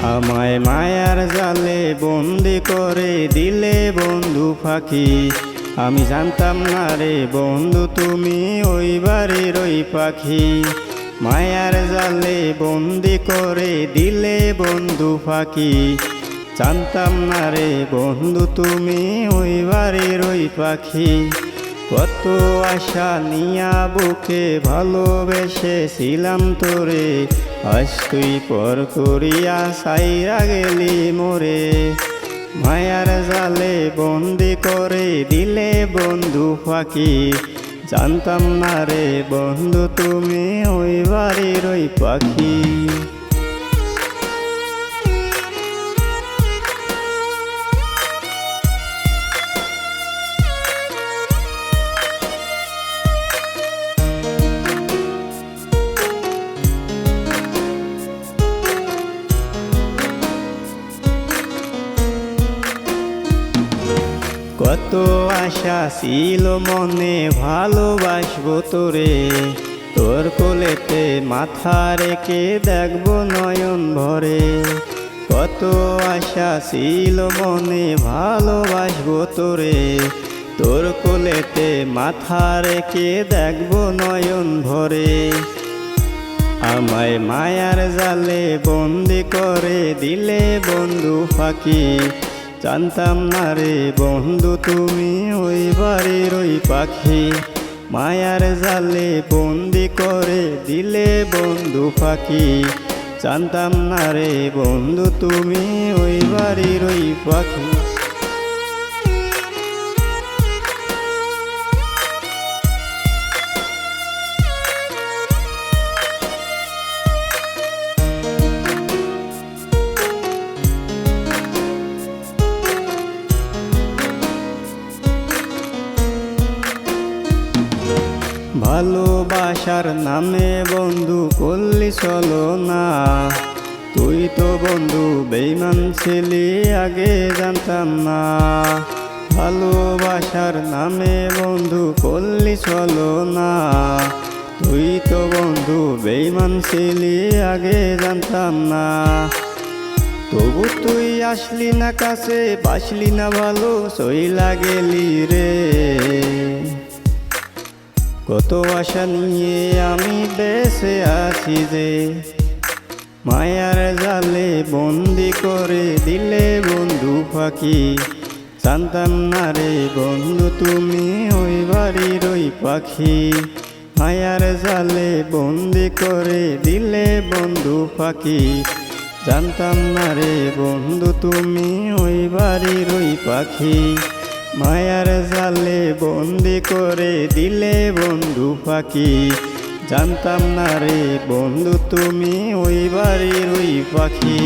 আমায় মায়ার জালে বন্দি করে দিলে বন্ধু ফাঁকি। আমি জানতাম না রে বন্ধু তুমি ওই বাড়ির ওই পাখি। মায়ার জালে বন্দি করে দিলে বন্ধু ফাঁকি। জানতাম না রে বন্ধু তুমি ওই বাড়ির ওই পাখি। কত আশা নিয়া বুকে ভালোবেসেছিলাম তোরে, আজ তুই পর করিয়া সাইরা গেলি মোরে। মায়ার জালে বন্দি করে দিলে বন্ধু ফাঁকি। জানতাম না রে বন্ধু তুমি ওই বাড়ির ওই পাখি। কত আশা ছিল মনে ভালোবাসবো তোরে, তোর কোলেতে মাথা রেখে দেখবো নয়ন ভরে। কত আশা ছিল মনে ভালোবাসবো তোরে, তোর কোলেতে মাথা রেখে দেখবো নয়ন ভরে। আমায় মায়ার জালে বন্দি করে দিলে বন্ধু ফাঁকি। জানতাম না রে বন্ধু তুমি ওই বাড়ির ওই পাখি। মায়ার জালে বন্দি করে দিলে বন্ধু ফাঁকি। জানতাম না রে বন্ধু তুমি ওই বাড়ির ওই পাখি। ভালোবাসার নামে বন্ধু করলি চলো না, তুই তো বন্ধু বেঈমান ছিলি আগে জানতাম না। ভালোবাসার নামে বন্ধু করলি চলো না, তুই তো বন্ধু বেঈমান ছিলি আগে জানতাম না। তবু তুই আসলি না কাছে, বাসলি না ভালো চইলা গেলি রে। কত আশা নিয়ে আমি বেঁচে আছি যে, মায়ার জালে বন্দি করে দিলে বন্ধু ফাঁকি। জানতাম না রে বন্ধু তুমি ওই বাড়ির ওই পাখি। মায়ার জালে বন্দি করে দিলে বন্ধু ফাঁকি। জানতাম না রে বন্ধু তুমি ওই বাড়ির ওই পাখি। মায়ার জালে বন্দি করে দিলে বন্ধু ফাঁকি। জানতাম না রে বন্ধু তুমি ওই বাড়ির ওই পাখি।